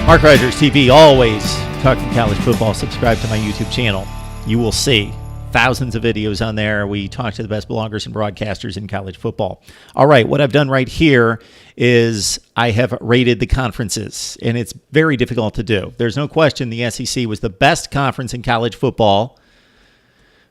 MarkRogersTV, always talking college football. Subscribe to my YouTube channel. You will see thousands of videos on there. We talk to the best bloggers and broadcasters in college football. All right, what I've done right here is I have rated the conferences, and it's very difficult to do. There's no question the SEC was the best conference in college football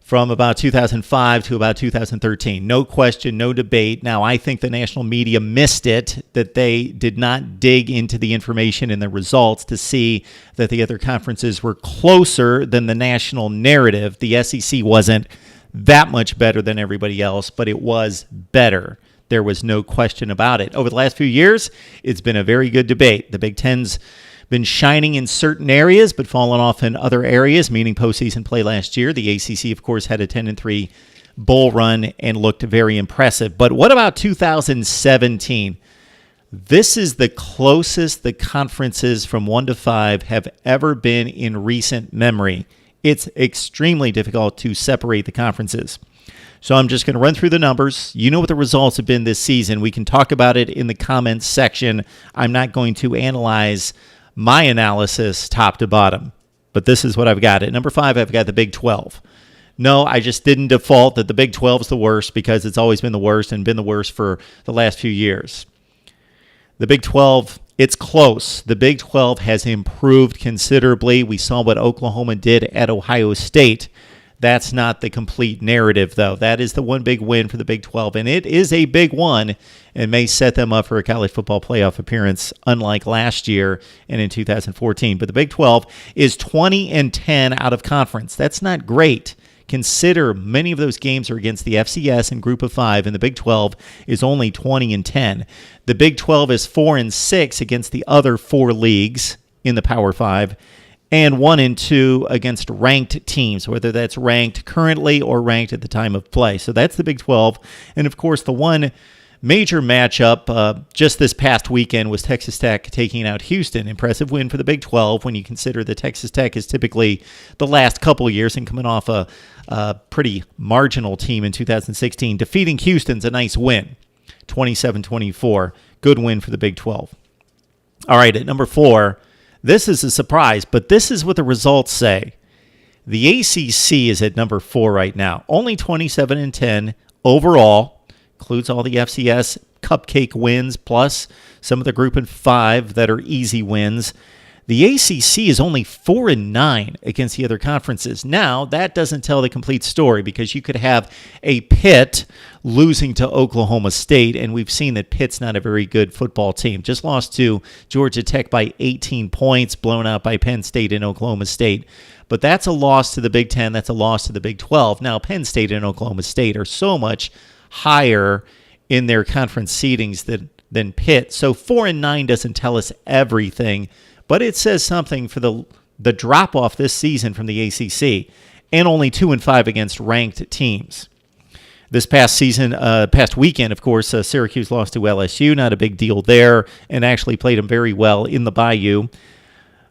from about 2005 to about 2013. No question, no debate. Now, I think the national media missed it, that they did not dig into the information and the results to see that the other conferences were closer than the national narrative. The SEC wasn't that much better than everybody else, but it was better. There was no question about it. Over the last few years, it's been a very good debate. The Big Ten's been shining in certain areas, but fallen off in other areas, meaning postseason play last year. The ACC, of course, had a 10-3 bowl run and looked very impressive. But what about 2017? This is the closest the conferences from 1 to 5 have ever been in recent memory. It's extremely difficult to separate the conferences. So I'm just going to run through the numbers. You know what the results have been this season. We can talk about it in the comments section. I'm not going to analyze my analysis top to bottom, but this is what I've got. At number 5, I've got the Big 12. No, I just didn't default that the Big 12 is the worst because it's always been the worst and been the worst for the last few years. The Big 12, it's close. The Big 12 has improved considerably. We saw what Oklahoma did at Ohio State. That's not the complete narrative, though. That is the one big win for the Big 12, and it is a big one and may set them up for a college football playoff appearance, unlike last year and in 2014. But the Big 12 is 20-10 out of conference. That's not great. Consider many of those games are against the FCS and Group of 5, and the Big 12 is only 20-10. The Big 12 is 4-6 against the other 4 leagues in the Power 5. And 1-2 against ranked teams, whether that's ranked currently or ranked at the time of play. So that's the Big 12. And, of course, the one major matchup just this past weekend was Texas Tech taking out Houston. Impressive win for the Big 12 when you consider that Texas Tech is typically the last couple of years and coming off a pretty marginal team in 2016. Defeating Houston's a nice win, 27-24. Good win for the Big 12. All right, at number 4, this is a surprise, but this is what the results say. The ACC is at number 4 right now. Only 27-10 overall. Includes all the FCS cupcake wins, plus some of the Group of 5 that are easy wins. The ACC is only 4-9 against the other conferences. Now, that doesn't tell the complete story because you could have a Pitt losing to Oklahoma State, and we've seen that Pitt's not a very good football team. Just lost to Georgia Tech by 18 points, blown out by Penn State and Oklahoma State. But that's a loss to the Big Ten. That's a loss to the Big 12. Now, Penn State and Oklahoma State are so much higher in their conference seedings than Pitt. So 4-9 doesn't tell us everything, but it says something for the drop-off this season from the ACC, and only 2-5 against ranked teams. This past weekend, of course, Syracuse lost to LSU. Not a big deal there, and actually played them very well in the Bayou.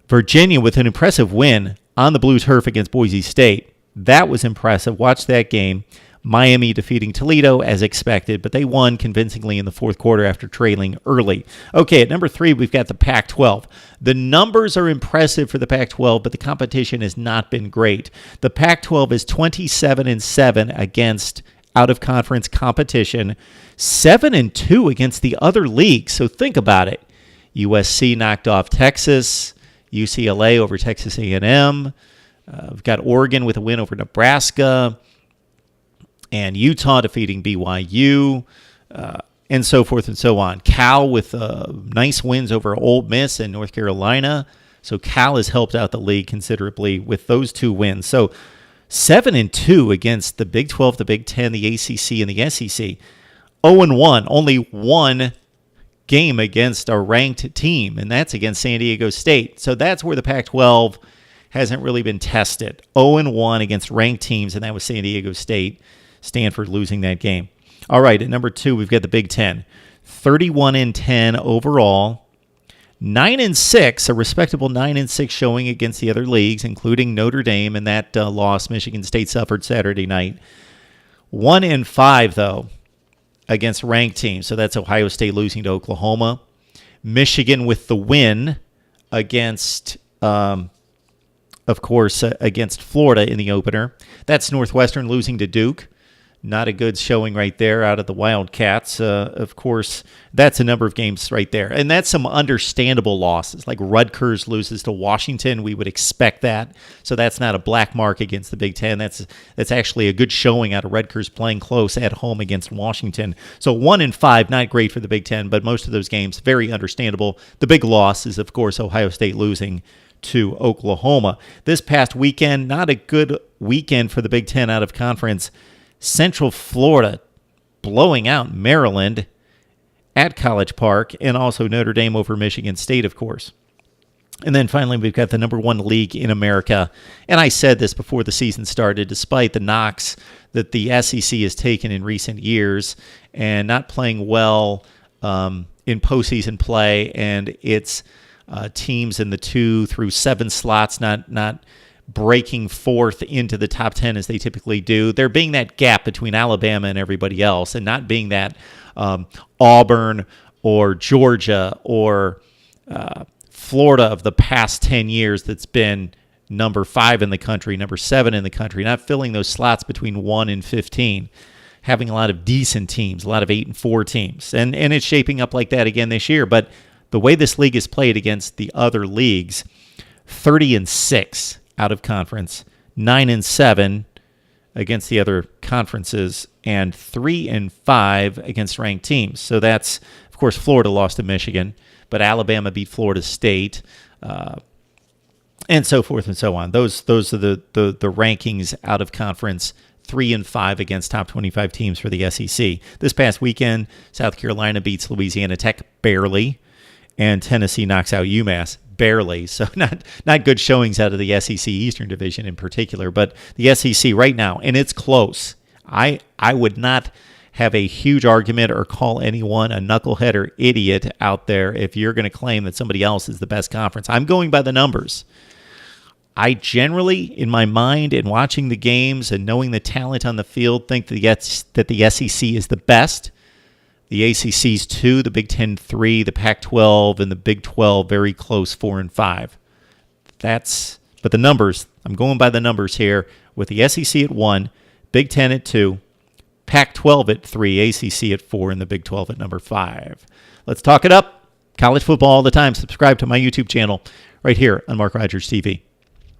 Virginia with an impressive win on the blue turf against Boise State. That was impressive. Watch that game. Miami defeating Toledo as expected, but they won convincingly in the fourth quarter after trailing early. Okay, at number 3, we've got the Pac-12. The numbers are impressive for the Pac-12, but the competition has not been great. The Pac-12 is 27-7 against out-of-conference competition, 7-2 against the other leagues. So think about it. USC knocked off Texas, UCLA over Texas A&M. We've got Oregon with a win over Nebraska, and Utah defeating BYU, and so forth and so on. Cal with nice wins over Ole Miss and North Carolina. So Cal has helped out the league considerably with those 2 wins. So 7-2 against the Big 12, the Big 10, the ACC, and the SEC. 0-1, only one game against a ranked team, and that's against San Diego State. So that's where the Pac-12 hasn't really been tested. 0-1 against ranked teams, and that was San Diego State. Stanford losing that game. All right, at number 2, we've got the Big 10. 31-10 overall. 9-6, a respectable 9-6 showing against the other leagues, including Notre Dame, and that loss Michigan State suffered Saturday night. 1-5, though, against ranked teams. So that's Ohio State losing to Oklahoma. Michigan with the win against, of course, against Florida in the opener. That's Northwestern losing to Duke. Not a good showing right there out of the Wildcats. Of course, that's a number of games right there. And that's some understandable losses. Like Rutgers loses to Washington. We would expect that. So that's not a black mark against the Big Ten. That's actually a good showing out of Rutgers playing close at home against Washington. So 1-5, not great for the Big Ten, but most of those games, very understandable. The big loss is, of course, Ohio State losing to Oklahoma. This past weekend, not a good weekend for the Big Ten out of conference. Central Florida blowing out Maryland at College Park, and also Notre Dame over Michigan State, of course. And then finally, we've got the number one league in America. And I said this before the season started, despite the knocks that the SEC has taken in recent years and not playing well in postseason play, and its teams in the 2 through 7 slots not breaking forth into the top 10 as they typically do. There being that gap between Alabama and everybody else, and not being that Auburn or Georgia or Florida of the past 10 years that's been number 5 in the country, number 7 in the country, not filling those slots between 1 and 15, having a lot of decent teams, a lot of 8-4 teams. And it's shaping up like that again this year. But the way this league is played against the other leagues, 30-6 out of conference, 9-7 against the other conferences, and 3-5 against ranked teams. So that's, of course, Florida lost to Michigan, but Alabama beat Florida State, and so forth and so on. Those are the rankings out of conference. 3-5 against top 25 teams for the SEC. This past weekend, South Carolina beats Louisiana Tech barely, and Tennessee knocks out UMass barely. So not good showings out of the SEC Eastern Division in particular, but the SEC right now, and it's close. I would not have a huge argument or call anyone a knucklehead or idiot out there if you're going to claim that somebody else is the best conference. I'm going by the numbers. I generally, in my mind, and watching the games and knowing the talent on the field, think that the SEC is the best. The ACC's 2, the Big Ten 3, the Pac-12, and the Big 12 very close 4-5. But the numbers, I'm going by the numbers here, with the SEC at 1, Big Ten at 2, Pac-12 at 3, ACC at 4, and the Big 12 at number 5. Let's talk it up. College football all the time. Subscribe to my YouTube channel right here on Mark Rogers TV.